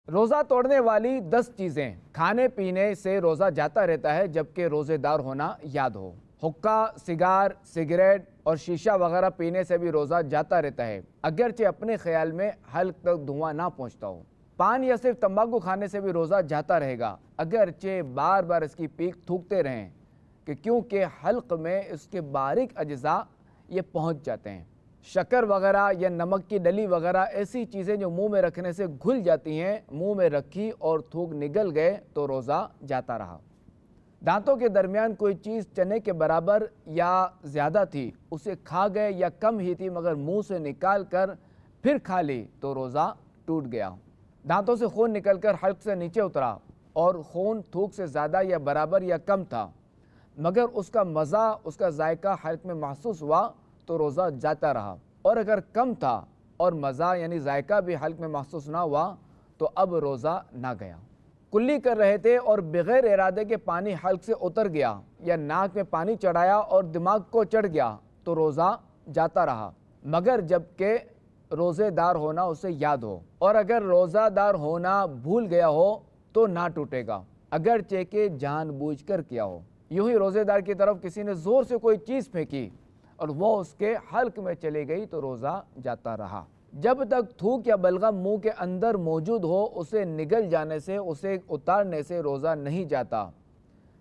روزہ توڑنے والی 10 چیزیں۔ کھانے پینے سے روزہ جاتا رہتا ہے جبکہ روزے دار ہونا یاد ہو۔ حقہ، سگار، سگریٹ اور شیشہ وغیرہ پینے سے بھی روزہ جاتا رہتا ہے اگرچہ اپنے خیال میں حلق تک دھواں نہ پہنچتا ہو۔ پان یا صرف تمباکو کھانے سے بھی روزہ جاتا رہے گا اگرچہ بار بار اس کی پیک تھوکتے رہیں کہ کیونکہ حلق میں اس کے باریک اجزاء یہ پہنچ جاتے ہیں۔ شکر وغیرہ یا نمک کی ڈلی وغیرہ ایسی چیزیں جو منہ میں رکھنے سے گھل جاتی ہیں، منہ میں رکھی اور تھوک نگل گئے تو روزہ جاتا رہا۔ دانتوں کے درمیان کوئی چیز چنے کے برابر یا زیادہ تھی، اسے کھا گئے یا کم ہی تھی مگر منہ سے نکال کر پھر کھا لی تو روزہ ٹوٹ گیا۔ دانتوں سے خون نکل کر حلق سے نیچے اترا اور خون تھوک سے زیادہ یا برابر یا کم تھا مگر اس کا مزہ، اس کا ذائقہ حلق میں محسوس ہوا تو روزہ جاتا رہا، اور اگر کم تھا اور مزہ یعنی ذائقہ بھی حلق میں محسوس نہ ہوا تو اب روزہ نہ گیا۔ کلی کر رہے تھے اور بغیر ارادے کے پانی حلق سے اتر گیا یا ناک میں پانی چڑھایا اور دماغ کو چڑھ گیا تو روزہ جاتا رہا مگر جبکہ روزے دار ہونا اسے یاد ہو، اور اگر روزہ دار ہونا بھول گیا ہو تو نہ ٹوٹے گا اگرچہ کہ جان بوجھ کر کیا ہو۔ یوں ہی روزے دار کی طرف کسی نے زور سے کوئی چیز پھینکی اور وہ اس کے حلق میں چلی گئی تو روزہ جاتا رہا۔ جب تک تھوک یا بلغم منہ کے اندر موجود ہو اسے نگل جانے سے، اسے اتارنے سے روزہ نہیں جاتا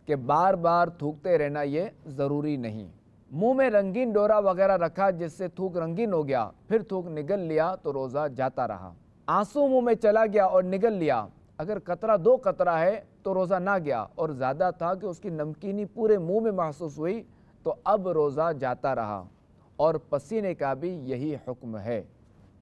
کہ بار بار تھوکتے رہنا یہ ضروری نہیں۔ منہ میں رنگین ڈورا وغیرہ رکھا جس سے تھوک رنگین ہو گیا، پھر تھوک نگل لیا تو روزہ جاتا رہا۔ آنسو منہ میں چلا گیا اور نگل لیا، اگر قطرہ 2 قطرہ ہے تو روزہ نہ گیا اور زیادہ تھا کہ اس کی نمکینی پورے منہ میں محسوس ہوئی تو اب روزہ جاتا رہا، اور پسینے کا بھی یہی حکم ہے۔